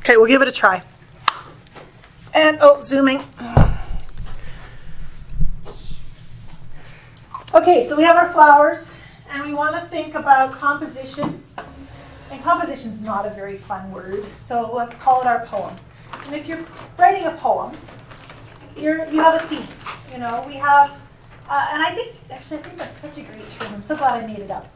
Okay, we'll give it a try. And, oh, zooming. Okay, so we have our flowers, and we want to think about composition. And composition is not a very fun word, so let's call it our poem. And if you're writing a poem, you have a theme. You know, we have, and I think that's such a great term. I'm so glad I made it up.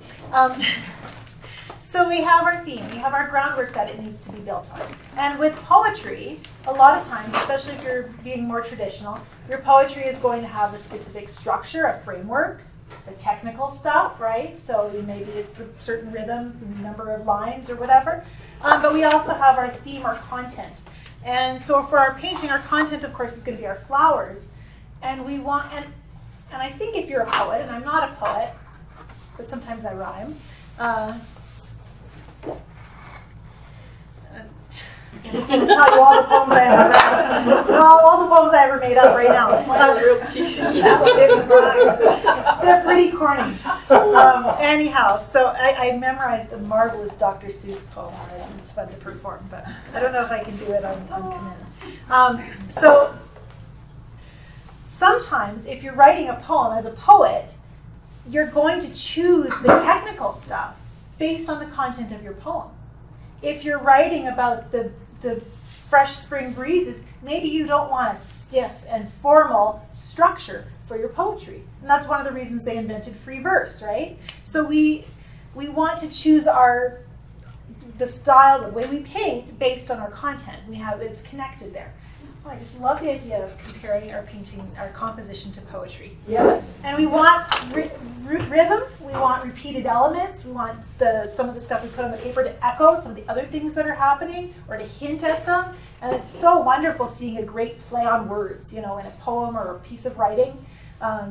So we have our theme, we have our groundwork that it needs to be built on. And with poetry, a lot of times, especially if you're being more traditional, your poetry is going to have a specific structure, a framework, the technical stuff, right? So maybe it's a certain rhythm, number of lines or whatever. But we also have our theme, our content. And so for our painting, our content, of course, is going to be our flowers. And we want, and I think if you're a poet, and I'm not a poet, but sometimes I rhyme, I'm just going to tell you all the poems I ever read. All the poems I ever made up right now. Mine are real cheesy. They're pretty corny. Anyhow, so I memorized a marvelous Dr. Seuss poem already. It's fun to perform, but I don't know if I can do it on command. So sometimes if you're writing a poem as a poet, you're going to choose the technical stuff based on the content of your poem. If you're writing about the fresh spring breezes, maybe you don't want a stiff and formal structure for your poetry. And that's one of the reasons they invented free verse, right? So we want to choose the style, the way we paint based on our content. It's connected there. Oh, I just love the idea of comparing our painting, our composition to poetry. Yes. And we want rhythm, we want repeated elements, we want some of the stuff we put on the paper to echo some of the other things that are happening or to hint at them. And it's so wonderful seeing a great play on words, you know, in a poem or a piece of writing.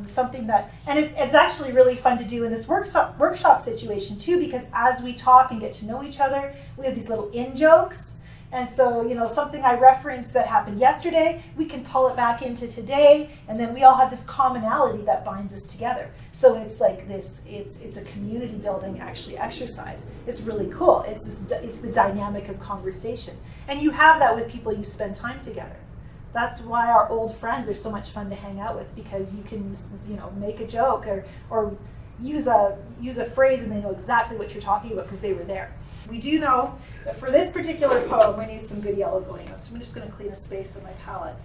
Something that, and it's actually really fun to do in this workshop situation too, because as we talk and get to know each other, we have these little in-jokes. And so, you know, something I referenced that happened yesterday, we can pull it back into today, and then we all have this commonality that binds us together. So it's like this, it's a community building actually exercise. It's really cool. It's the dynamic of conversation. And you have that with people you spend time together. That's why our old friends are so much fun to hang out with, because you can, you know, make a joke or use a phrase and they know exactly what you're talking about because they were there. We do know that for this particular poem, we need some good yellow going on. So I'm just going to clean a space on my palette.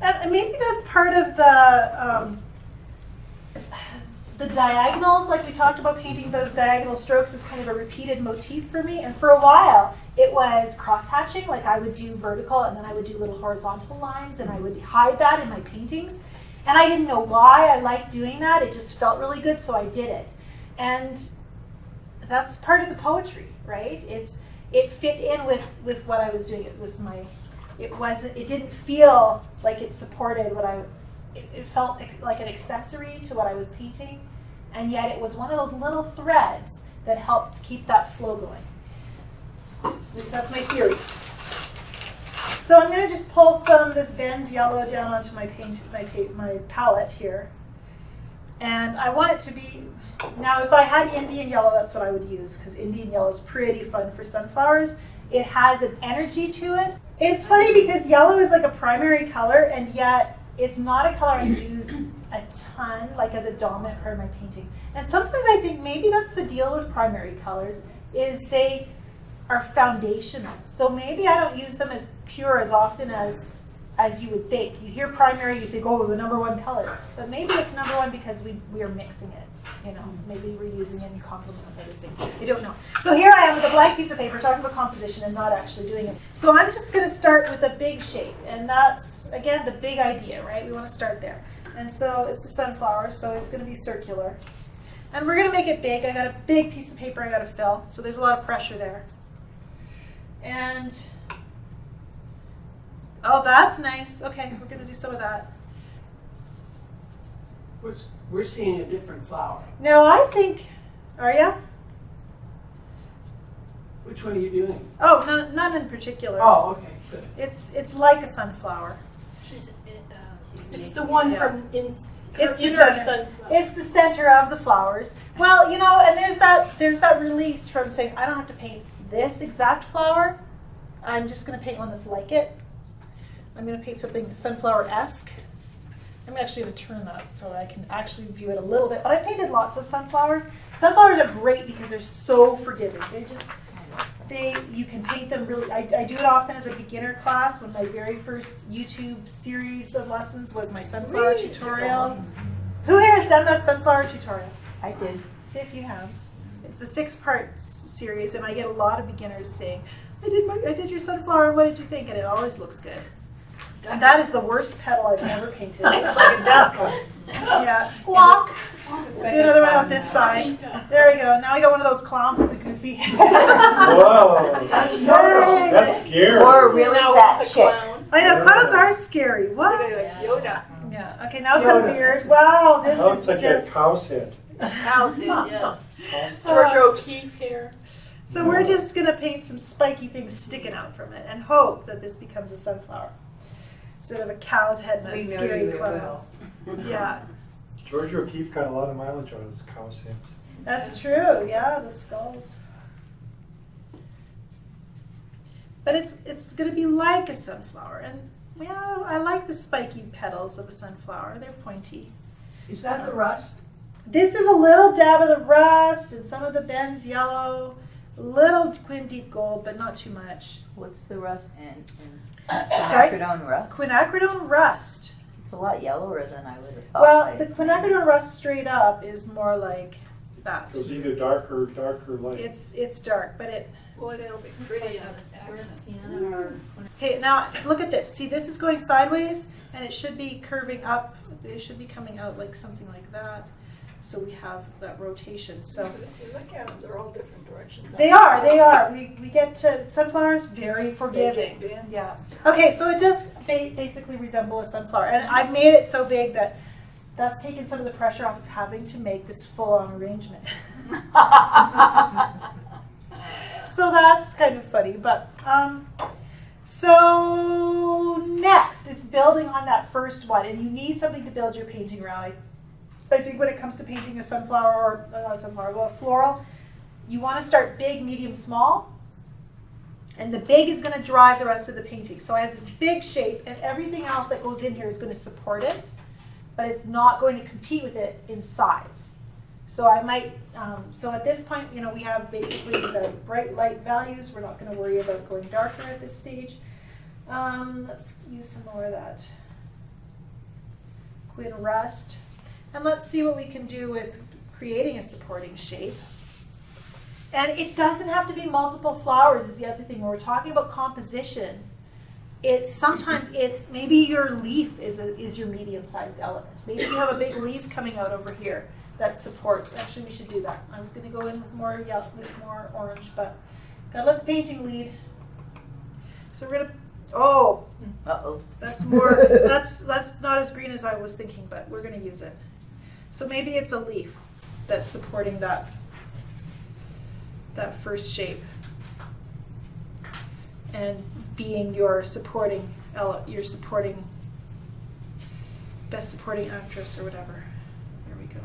And maybe that's part of the diagonals, like we talked about, painting those diagonal strokes is kind of a repeated motif for me. And for a while, it was cross-hatching. Like I would do vertical and then I would do little horizontal lines and I would hide that in my paintings. And I didn't know why I liked doing that. It just felt really good, so I did it. And that's part of the poetry, right? It fit in with what I was doing. It didn't feel like it supported it felt like an accessory to what I was painting, and yet it was one of those little threads that helped keep that flow going. At least that's my theory. So I'm going to just pull some of this Ben's yellow down onto my palette here, and I want it to be. Now, if I had Indian yellow, that's what I would use, because Indian yellow is pretty fun for sunflowers. It has an energy to it. It's funny because yellow is like a primary color, and yet it's not a color I use a ton, like as a dominant part of my painting. And sometimes I think maybe that's the deal with primary colors, is they are foundational. So maybe I don't use them as pure as often as you would think. You hear primary, you think, oh, the #1 color. But maybe it's #1 because we are mixing it. You know, maybe we're using it in complement with other things. I don't know. So here I am with a blank piece of paper talking about composition and not actually doing it. So I'm just going to start with a big shape. And that's, again, the big idea, right? We want to start there. And so it's a sunflower, so it's going to be circular. And we're going to make it big. I got a big piece of paper I got to fill, so there's a lot of pressure there. And, oh, that's nice. Okay, we're going to do some of that. We're seeing a different flower. No, I think, are you? Which one are you doing? Oh, none in particular. Oh, okay, good. It's like a sunflower. It's the one from It's the center. It's the center of the flowers. Well, you know, and there's that release from saying I don't have to paint this exact flower. I'm just going to paint one that's like it. I'm going to paint something sunflower-esque. I'm actually going to turn that so I can actually view it a little bit. But I painted lots of sunflowers. Sunflowers are great because they're so forgiving. You can paint them really. I do it often as a beginner class. When my very first YouTube series of lessons was my sunflower tutorial. Who here has done that sunflower tutorial? I did. See a few hands. It's a 6-part series, and I get a lot of beginners saying, I did your sunflower, and what did you think? And it always looks good. And that is the worst petal I've ever painted. Like a duck. Yeah, squawk. Do another one on this side. There we go. Now I got one of those clowns with the goofy. Whoa. That's scary. Or a really fat chick. I know, clowns are scary. What? Yoda. Yeah, okay, now it's got a beard. Wow, this That is looks like just... a cow's head. Cow's head, yes. Cow's- George O'Keeffe here. So we're just going to paint some spiky things sticking out from it and hope that this becomes a sunflower instead of a cow's head and a scary clown. Yeah, George O'Keeffe got a lot of mileage out of his cow's heads. that's true. Yeah, the skulls. But it's going to be like a sunflower. And, yeah, I like the spiky petals of a sunflower. They're pointy. Is that the rust? This is a little dab of the rust and some of the Ben's yellow. A little quin deep gold, but not too much. What's the rust and Sorry? quinacridone rust? Quinacridone rust. It's a lot yellower than I would have thought. Well, the quinacridone rust straight up is more like that. So it's either dark or light. It's dark, but it. Boy, that'll be pretty on accent. Okay, now look at this. See, this is going sideways, and it should be curving up. It should be coming out like something like that. So we have that rotation. So But if you look at them, they're all different directions. they are. We get to sunflowers very forgiving. They get big. Yeah. Okay, so it does basically resemble a sunflower, and I've made it so big that that's taken some of the pressure off of having to make this full-on arrangement. So that's kind of funny, but so next it's building on that first one, and you need something to build your painting around. I think when it comes to painting a sunflower or a floral, you want to start big, medium, small, and the big is going to drive the rest of the painting. So I have this big shape, and everything else that goes in here is going to support it, but it's not going to compete with it in size. So I might, so at this point, you know, we have basically the bright light values. We're not going to worry about going darker at this stage. Let's use some more of that quin rust. And let's see what we can do with creating a supporting shape. And it doesn't have to be multiple flowers is the other thing. When we're talking about composition, sometimes maybe your leaf is your medium-sized element. Maybe you have a big leaf coming out over here that supports. Actually, we should do that. I was going to go in with more yellow, with more orange, but gotta let the painting lead. So we're gonna. Oh, that's more. that's not as green as I was thinking, but we're gonna use it. So maybe it's a leaf that's supporting that first shape and being your supporting best supporting actress or whatever. There we go.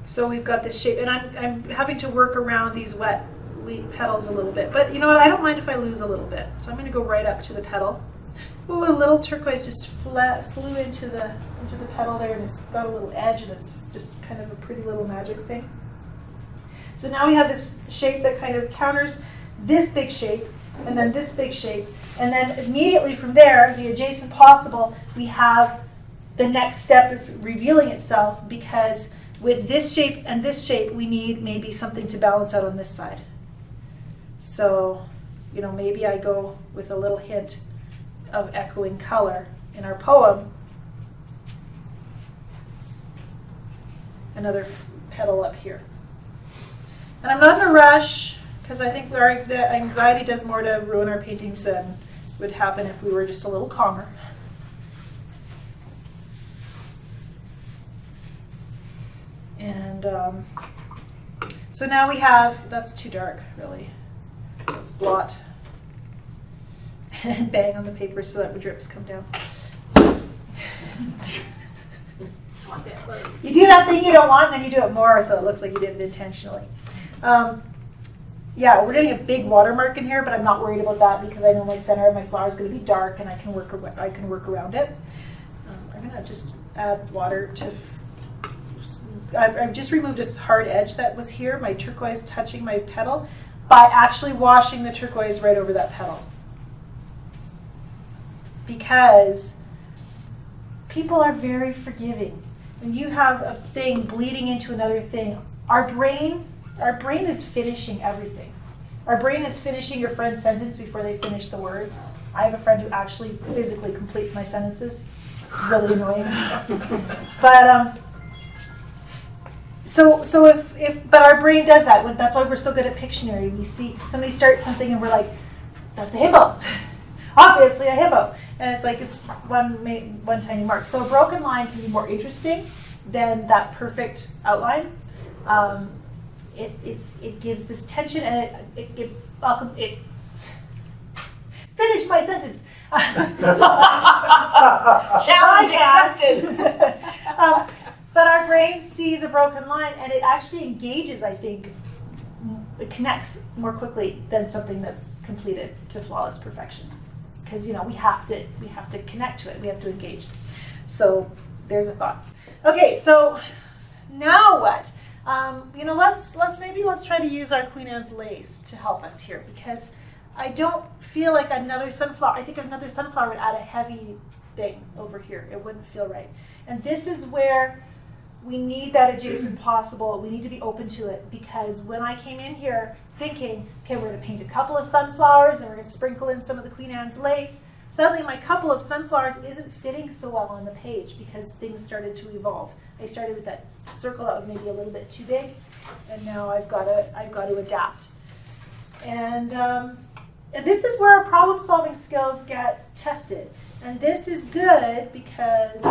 So we've got this shape, and I'm having to work around these wet leaf petals a little bit, but you know what? I don't mind if I lose a little bit. So I'm going to go right up to the petal. Oh, a little turquoise just flew into the petal there, and it's got a little edge, and it's just kind of a pretty little magic thing. So now we have this shape that kind of counters this big shape, and then this big shape, and then immediately from there, the adjacent possible, we have the next step is revealing itself, because with this shape and this shape, we need maybe something to balance out on this side. So, you know, maybe I go with a little hint of echoing color in our poem. Another petal up here. And I'm not in a rush, because I think our anxiety does more to ruin our paintings than would happen if we were just a little calmer. And so now we have, that's too dark, really. Let's blot and bang on the paper so that the drips come down. You do that thing you don't want, and then you do it more so it looks like you did it intentionally. yeah, we're getting a big watermark in here, but I'm not worried about that because I know my center of my flower is going to be dark and I can work around it. I'm going to just add water to. I've just removed this hard edge that was here, my turquoise touching my petal, by actually washing the turquoise right over that petal. Because people are very forgiving. When you have a thing bleeding into another thing, our brain is finishing everything. Our brain is finishing your friend's sentence before they finish the words. I have a friend who actually physically completes my sentences. It's really annoying. But but our brain does that. That's why we're so good at Pictionary. We see somebody start something and we're like, that's a hippo. Obviously a hippo. And it's like it's one tiny mark. So a broken line can be more interesting than that perfect outline. It gives this tension and it finish my sentence. Challenge accepted. But our brain sees a broken line and it actually engages, I think, it connects more quickly than something that's completed to flawless perfection. Because we have to connect to it, we have to engage. So there's a thought. Okay, so now what? Let's try to use our Queen Anne's lace to help us here, because I don't feel like another sunflower. I think another sunflower would add a heavy thing over here. It wouldn't feel right. And this is where we need that adjacent possible. We need to be open to it, because when I came in here thinking, okay, we're going to paint a couple of sunflowers and we're going to sprinkle in some of the Queen Anne's lace, suddenly my couple of sunflowers isn't fitting so well on the page because things started to evolve. I started with that circle that was maybe a little bit too big, and now I've got to adapt. And this is where our problem-solving skills get tested. And this is good because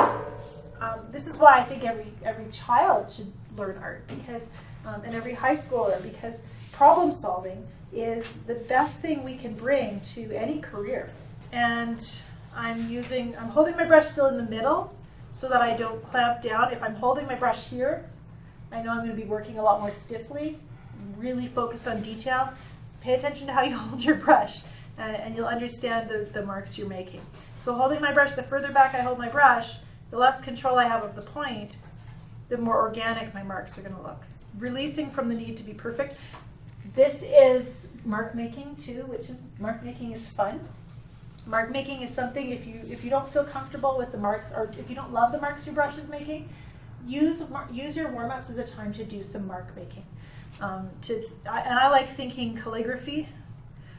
this is why I think every child should learn art, because and every high schooler, because problem solving is the best thing we can bring to any career. And I'm holding my brush still in the middle so that I don't clamp down. If I'm holding my brush here, I know I'm going to be working a lot more stiffly, really focused on detail. Pay attention to how you hold your brush, and you'll understand the marks you're making. So holding my brush, the further back I hold my brush, the less control I have of the point, the more organic my marks are going to look. Releasing from the need to be perfect. This is mark making too, mark making is fun. Mark making is something, if you don't feel comfortable with the mark, or if you don't love the marks your brush is making, use your warm-ups as a time to do some mark making. And I like thinking calligraphy.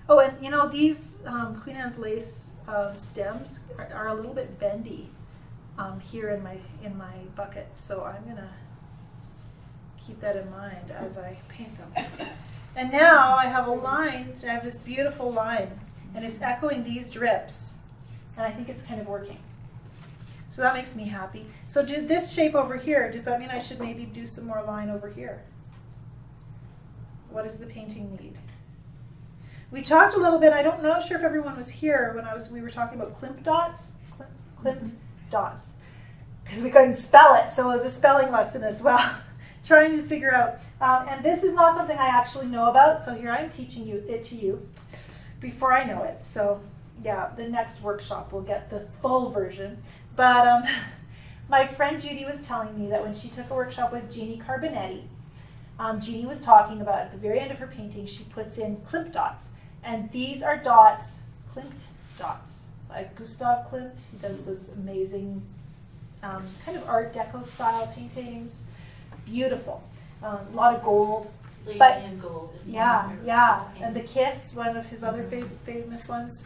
Oh, and these Queen Anne's lace stems are a little bit bendy here in my bucket, so I'm gonna keep that in mind as I paint them. And now I have a line. I have this beautiful line, and it's echoing these drips, and I think it's kind of working. So that makes me happy. So this shape over here, does that mean I should maybe do some more line over here? What does the painting need? We talked a little bit, I'm not sure if everyone was here when we were talking about Klimt dots. Klimt dots. Because we couldn't spell it, so it was a spelling lesson as well. Trying to figure out. And this is not something I actually know about, so here I'm teaching it to you before I know it. So yeah, the next workshop will get the full version. But my friend Judy was telling me that when she took a workshop with Jeannie Carbonetti, Jeannie was talking about at the very end of her painting, she puts in Klimt dots. And these are dots, Klimt dots, like Gustav Klimt. He does those amazing kind of Art Deco style paintings. Beautiful. A lot of gold. But, in gold. Yeah. And The Kiss, one of his other famous ones.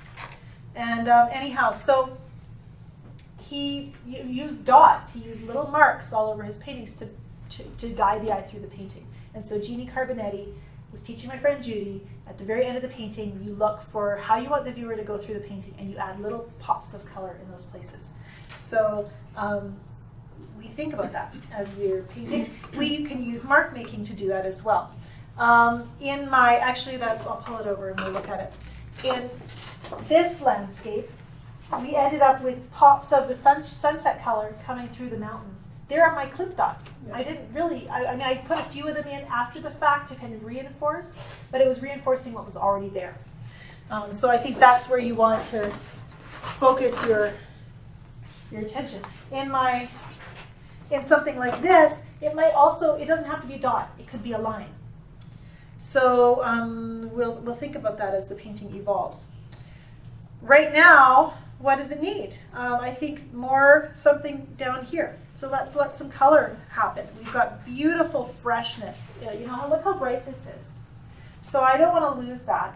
And anyhow, so he used dots. He used little marks all over his paintings to guide the eye through the painting. And so Jeannie Carbonetti was teaching my friend Judy, at the very end of the painting, you look for how you want the viewer to go through the painting, and you add little pops of color in those places. So we think about that as we're painting. We can use mark making to do that as well. I'll pull it over and we'll look at it. In this landscape, we ended up with pops of the sunset color coming through the mountains. they're my clip dots. I didn't really, I mean, I put a few of them in after the fact to kind of reinforce, but it was reinforcing what was already there. So I think that's where you want to focus your attention. In something like this, it might also, it doesn't have to be a dot, it could be a line. So we'll think about that as the painting evolves. Right now, what does it need? I think more something down here. So let's let some color happen. We've got beautiful freshness. You know, look how bright this is. So I don't want to lose that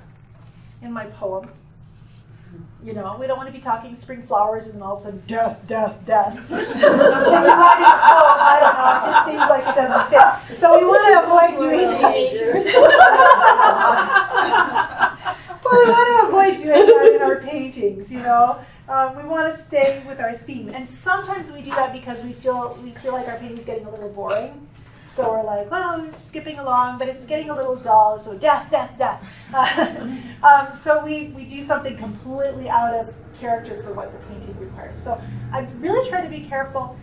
in my poem. You know, we don't want to be talking spring flowers and then all of a sudden death, death, death. If you're talking a poem, I don't know, it just seems like it doesn't fit. So we want to avoid doing well, we want to avoid doing that in our paintings, you know. We want to stay with our theme. And sometimes we do that because we feel like our painting is getting a little boring. So we're like, well, we're skipping along, but it's getting a little dull, so death, death, death. So we do something completely out of character for what the painting requires. So I really try to be careful.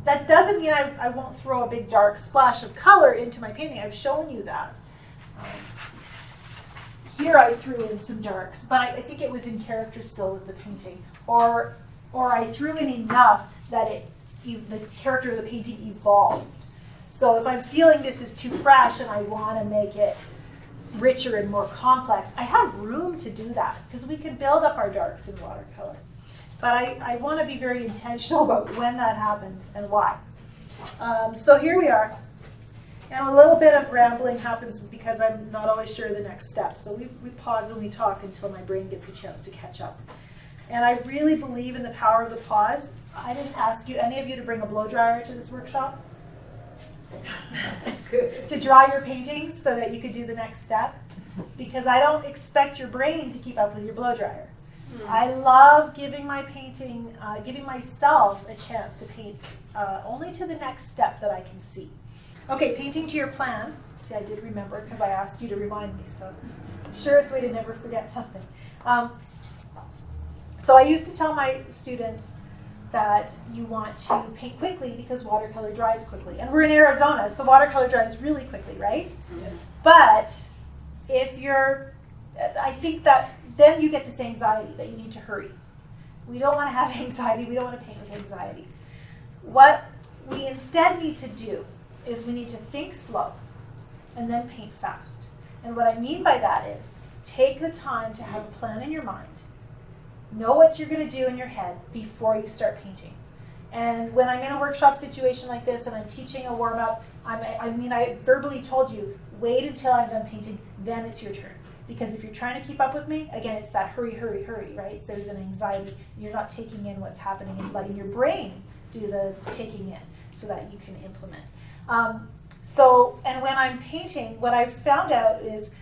That doesn't mean I won't throw a big dark splash of color into my painting. I've shown you that. Here I threw in some darks, but I think it was in character still with the painting. Or I threw in enough that the character of the painting evolved. So if I'm feeling this is too fresh and I want to make it richer and more complex, I have room to do that because we can build up our darks in watercolor. But I want to be very intentional about when that happens and why. So here we are. And a little bit of rambling happens because I'm not always sure of the next step. So we pause and we talk until my brain gets a chance to catch up. And I really believe in the power of the pause. I didn't ask any of you to bring a blow dryer to this workshop. To dry your paintings so that you could do the next step, because I don't expect your brain to keep up with your blow dryer. I love giving my painting, giving myself a chance to paint only to the next step that I can see. Okay, painting to your plan. See, I did remember because I asked you to remind me, so surest way to never forget something. So I used to tell my students that you want to paint quickly because watercolor dries quickly. And we're in Arizona, so watercolor dries really quickly, right? Yes. But if you're, I think that then you get this anxiety that you need to hurry. We don't want to have anxiety. We don't want to paint with anxiety. What we instead need to do is we need to think slow and then paint fast. And what I mean by that is take the time to have a plan in your mind. Know what you're going to do in your head before you start painting. And when I'm in a workshop situation like this and I'm teaching a warm-up, I verbally told you, wait until I'm done painting, then it's your turn. Because if you're trying to keep up with me, again, it's that hurry, hurry, hurry, right? There's an anxiety. You're not taking in what's happening and letting your brain do the taking in so that you can implement. And when I'm painting, what I've found out is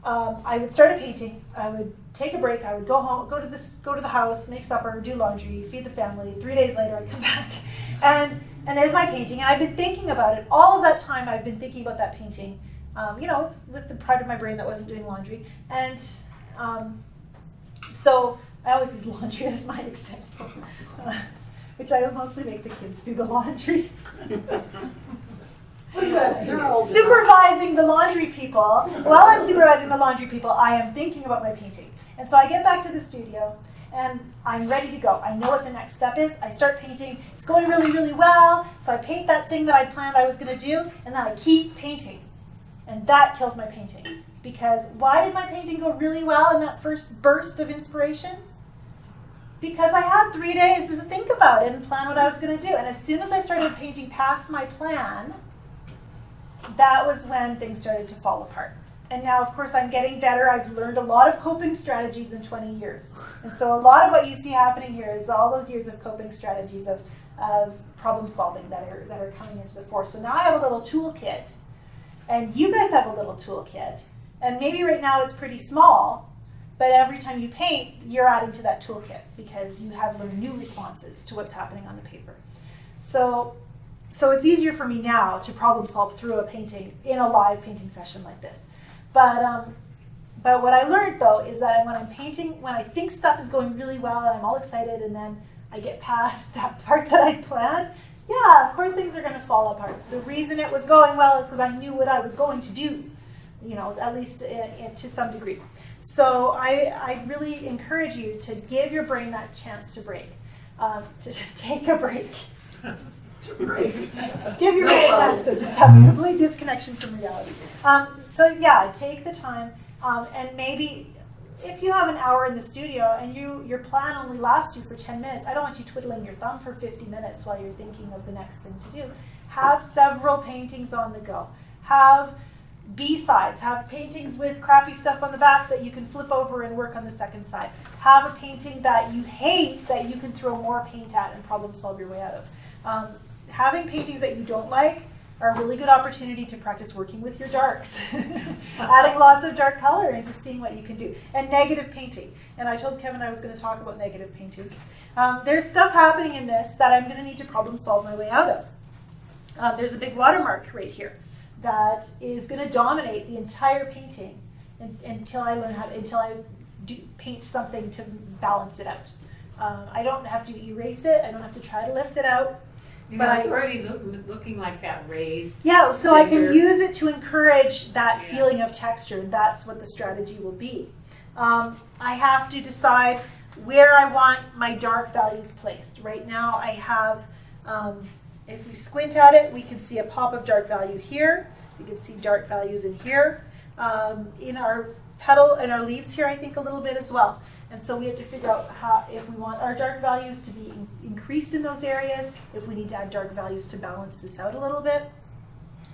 I would start a painting, I would take a break, I would go home, go to the house, make supper, do laundry, feed the family. 3 days later, I'd come back, and there's my painting. And I've been thinking about it all of that time. I've been thinking about that painting, you know, with the part of my brain that wasn't doing laundry. And so I always use laundry as my example, which I mostly make the kids do the laundry. Supervising the laundry people. While I'm supervising the laundry people, I am thinking about my painting. And so I get back to the studio and I'm ready to go. I know what the next step is. I start painting. It's going really, really well. So I paint that thing that I planned I was going to do, and then I keep painting. And that kills my painting. Because why did my painting go really well in that first burst of inspiration? Because I had 3 days to think about it and plan what I was going to do. And as soon as I started painting past my plan, that was when things started to fall apart. And now, of course, I'm getting better. I've learned a lot of coping strategies in 20 years. And so a lot of what you see happening here is all those years of coping strategies of problem solving that are coming into the fore. So now I have a little toolkit, and you guys have a little toolkit. And maybe right now it's pretty small, but every time you paint, you're adding to that toolkit because you have learned new responses to what's happening on the paper. So it's easier for me now to problem solve through a painting in a live painting session like this. But what I learned though is that when I'm painting, when I think stuff is going really well and I'm all excited and then I get past that part that I planned, Yeah, of course things are going to fall apart. The reason it was going well is because I knew what I was going to do, you know, at least to some degree. So I really encourage you to give your brain that chance to break, to take a break. Give your brain a chance to just have a complete disconnection from reality. So yeah, take the time, and maybe if you have an hour in the studio and your plan only lasts you for 10 minutes, I don't want you twiddling your thumb for 50 minutes while you're thinking of the next thing to do. Have several paintings on the go. Have B-sides. Have paintings with crappy stuff on the back that you can flip over and work on the second side. Have a painting that you hate that you can throw more paint at and problem solve your way out of. Having paintings that you don't like are a really good opportunity to practice working with your darks. Adding lots of dark color and just seeing what you can do. And negative painting. And I told Kevin I was going to talk about negative painting. There's stuff happening in this that I'm going to need to problem solve my way out of. There's a big watermark right here that is going to dominate the entire painting until I learn until I paint something to balance it out. I don't have to erase it. I don't have to try to lift it out. But it's already looking like that raised. Yeah, so center. I can use it to encourage that feeling of texture, and that's what the strategy will be. I have to decide where I want my dark values placed. Right now I have, if we squint at it, we can see a pop of dark value here. We can see dark values in here. In our petal and our leaves here, I think a little bit as well. And so we have to figure out how, if we want our dark values to be increased in those areas, if we need to add dark values to balance this out a little bit.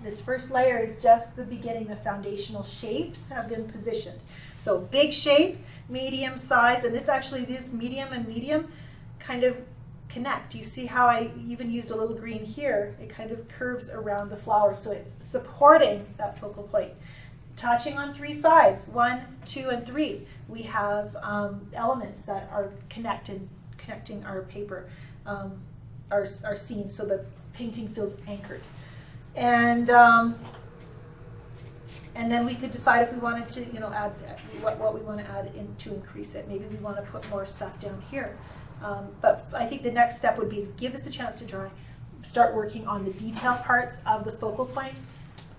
This first layer is just the beginning. The foundational shapes have been positioned. So big shape, medium sized, and this medium and medium kind of connect. You see how I even used a little green here? It kind of curves around the flower, so it's supporting that focal point. Touching on three sides, 1, 2, and 3. We have elements that are connecting our paper, our scene, so the painting feels anchored. And then we could decide if we wanted to, you know, add what we want to add in to increase it. Maybe we want to put more stuff down here. But I think the next step would be to give this a chance to dry, start working on the detail parts of the focal point.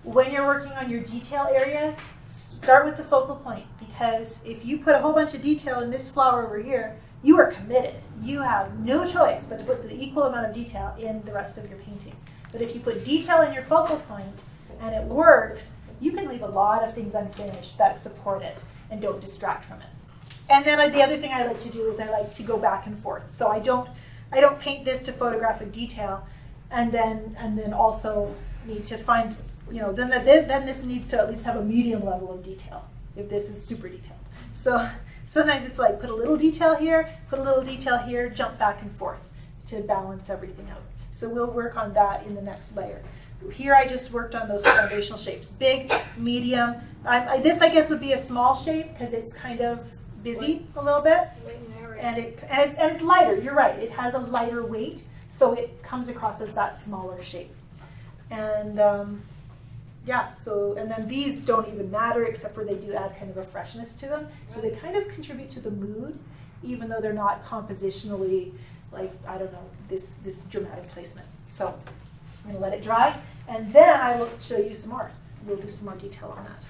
When you're working on your detail areas, start with the focal point, because if you put a whole bunch of detail in this flower over here, you are committed. You have no choice but to put the equal amount of detail in the rest of your painting. But if you put detail in your focal point and it works, you can leave a lot of things unfinished that support it and don't distract from it. And then the other thing I like to do is I like to go back and forth. So I don't paint this to photographic detail and then also need to find, you know, then this needs to at least have a medium level of detail if this is super detailed. So sometimes it's like put a little detail here, put a little detail here, jump back and forth to balance everything out. So we'll work on that in the next layer. Here I just worked on those foundational shapes. Big, medium. This I guess would be a small shape because it's kind of busy a little bit. And it's lighter, you're right. It has a lighter weight, so it comes across as that smaller shape. And yeah, so, and then these don't even matter except for they do add kind of a freshness to them. So they kind of contribute to the mood, even though they're not compositionally, like, I don't know, this dramatic placement. So I'm gonna let it dry, and then I will show you some more. We'll do some more detail on that.